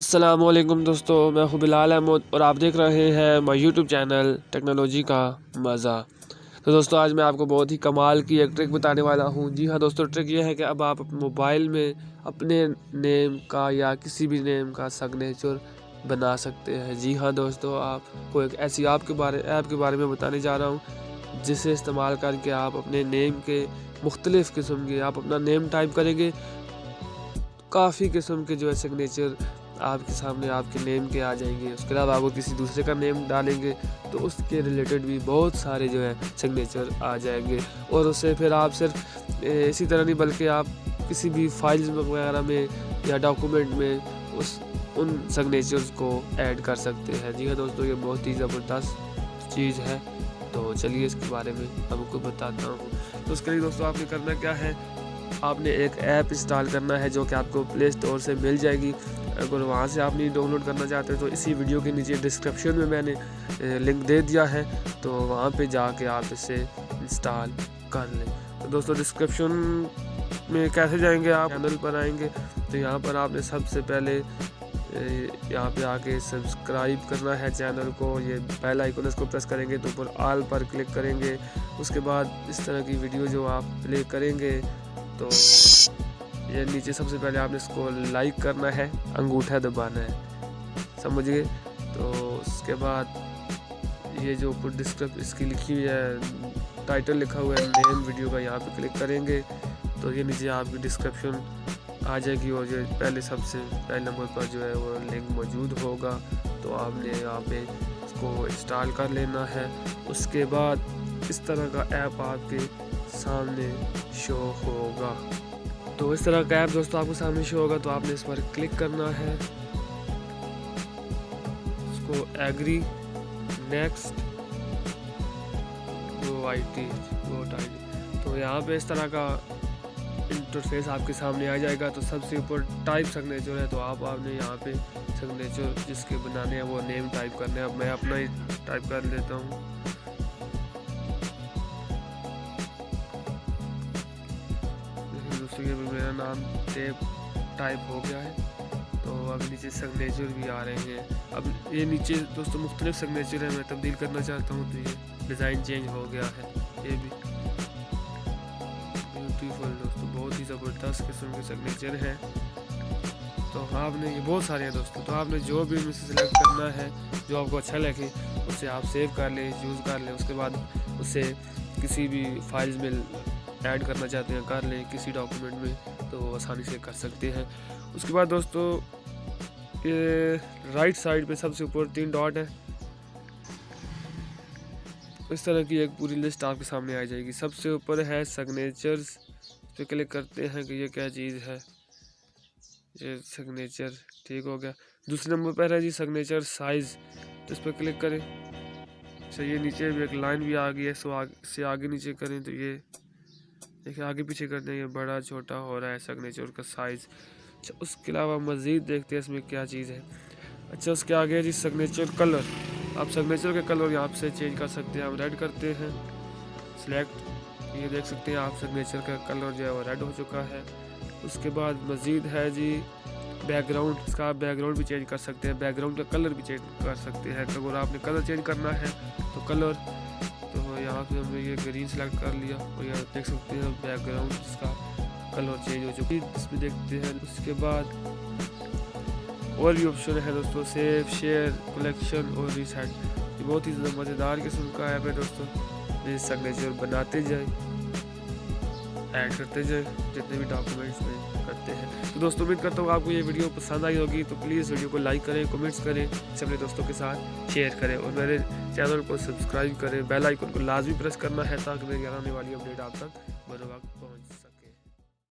अस्सलामुअलैकुम दोस्तों, मैं हूं बिलाल अहमद और आप देख रहे हैं माय यूट्यूब चैनल टेक्नोलॉजी का मज़ा। तो दोस्तों आज मैं आपको बहुत ही कमाल की एक ट्रिक बताने वाला हूं। जी हां दोस्तों, ट्रिक ये है कि अब आप अपने मोबाइल में अपने नेम का या किसी भी नेम का सिग्नेचर बना सकते हैं। जी हाँ दोस्तों, आपको एक ऐसी ऐप के बारे में बताने जा रहा हूँ जिसे इस्तेमाल करके आप अपने नेम के मुख्तलिफ़ किस्म के आप अपना नेम टाइप करेंगे, काफ़ी किस्म के जो है सिग्नेचर आपके सामने आपके नेम के आ जाएंगे। उसके अलावा आप किसी दूसरे का नेम डालेंगे तो उसके रिलेटेड भी बहुत सारे जो है सिग्नेचर आ जाएंगे। और उससे फिर आप सिर्फ इसी तरह नहीं बल्कि आप किसी भी फाइल्स वगैरह में या डॉक्यूमेंट में उन सिग्नेचर्स को ऐड कर सकते हैं। जी हाँ दोस्तों, ये बहुत ही ज़बरदस्त चीज़ है। तो चलिए इसके बारे में आपको बताता हूँ। तो उसके लिए दोस्तों आपने करना क्या है, आपने एक ऐप इंस्टॉल करना है जो कि आपको प्ले स्टोर से मिल जाएगी। अगर वहाँ से आप नहीं डाउनलोड करना चाहते तो इसी वीडियो के नीचे डिस्क्रिप्शन में मैंने लिंक दे दिया है, तो वहाँ पे जाके आप इसे इंस्टॉल कर लें। तो दोस्तों डिस्क्रिप्शन में कैसे जाएंगे, आप चैनल पर आएंगे तो यहाँ पर आपने सबसे पहले यहाँ पे आके सब्सक्राइब करना है चैनल को। ये बेल आइकन इसको प्रेस करेंगे तो ऊपर ऑल पर क्लिक करेंगे। उसके बाद इस तरह की वीडियो जो आप प्ले करेंगे तो ये नीचे सबसे पहले आपने इसको लाइक करना है, अंगूठा दबाना है, समझ गए। तो उसके बाद ये जो ऊपर डिस्क्रिप्शन इसकी लिखी हुई है, टाइटल लिखा हुआ है नेम वीडियो का, यहाँ पे क्लिक करेंगे तो ये नीचे आपकी डिस्क्रिप्शन आ जाएगी और जो सबसे पहले नंबर पर जो है वो लिंक मौजूद होगा। तो आपने यहाँ पे इसको इंस्टॉल कर लेना है। उसके बाद इस तरह का ऐप आपके सामने शो होगा। तो इस तरह का ऐप दोस्तों आपको सामने शो होगा, तो आपने इस पर क्लिक करना है, इसको एग्री, नेक्स्ट, गो आईटी। तो यहाँ पे इस तरह का इंटरफेस आपके सामने आ जाएगा। तो सबसे ऊपर टाइप सिग्नेचर है, तो आपने यहाँ पे सिग्नेचर जिसके बनाने हैं वो नेम टाइप करने हैं। अब मैं अपना ही टाइप कर लेता हूँ। दोस्तों ये मेरा नाम टाइप हो गया है। तो अब नीचे सिग्नेचर भी आ रहे हैं। अब ये नीचे दोस्तों मुख्तलिफ सिग्नेचर है, मैं तब्दील करना चाहता हूँ तो ये डिज़ाइन चेंज हो गया है। ये भी ब्यूटीफुल दोस्तों, बहुत ही ज़बरदस्त किस्म के सिग्नेचर हैं। तो आपने ये बहुत सारे हैं दोस्तों, तो आपने जो भी इनमें से सिलेक्ट करना है जो आपको अच्छा लगे उसे आप सेव कर लें, यूज़ कर लें। उसके बाद उसे किसी भी फाइल्स में ऐड करना चाहते हैं कर लें, किसी डॉक्यूमेंट में तो आसानी से कर सकते हैं। उसके बाद दोस्तों ये राइट साइड पे सबसे ऊपर 3 डॉट है, इस तरह की एक पूरी लिस्ट आपके सामने आ जाएगी। सबसे ऊपर है सिग्नेचर्स, पे क्लिक करते हैं कि ये क्या चीज़ है, ये सिग्नेचर ठीक हो गया। दूसरे नंबर पर है जी सिग्नेचर साइज़, तो इस पर क्लिक करें। अच्छा ये नीचे भी एक लाइन भी आ गई है, सो इससे आगे नीचे करें तो ये देखिए आगे पीछे करते हैं, ये बड़ा छोटा हो रहा है सिग्नेचर का साइज़। अच्छा उसके अलावा मज़ीद देखते हैं इसमें क्या चीज़ है। अच्छा उसके आगे जी सिग्नेचर कलर, आप सिग्नेचर के कलर यहाँ से चेंज कर सकते हैं। हम रेड करते हैं, सिलेक्ट, ये देख सकते हैं आप सिग्नेचर का कलर जो है वो रेड हो चुका है। उसके बाद मज़ीद है जी बैकग्राउंड, इसका आप बैकग्राउंड भी चेंज कर सकते हैं, बैकग्राउंड का कलर भी चेंज कर सकते हैं। तो अगर आपने कलर चेंज करना है तो कलर, तो यहाँ पे हमने ये ग्रीन सेलेक्ट कर लिया और यहाँ देख सकते हैं बैकग्राउंड इसका कलर चेंज हो चुकी है, इसमें देखते हैं। उसके बाद और भी ऑप्शन है दोस्तों, सेव, शेयर, कलेक्शन और रीसेट। ये बहुत ही मज़ेदार किस्म का ऐप है दोस्तों। ये सिग्नेचर बनाते जाए, ऐड करते जाए जितने भी डॉक्यूमेंट्स में करते हैं। तो दोस्तों उम्मीद करता हूँ आपको ये वीडियो पसंद आई होगी। तो प्लीज़ वीडियो को लाइक करें, कमेंट्स करें, इसे अपने दोस्तों के साथ शेयर करें और मेरे चैनल को सब्सक्राइब करें। बेल आइकन को लाजमी प्रेस करना है ताकि मेरी आने वाली अपडेट आप तक बर वक्त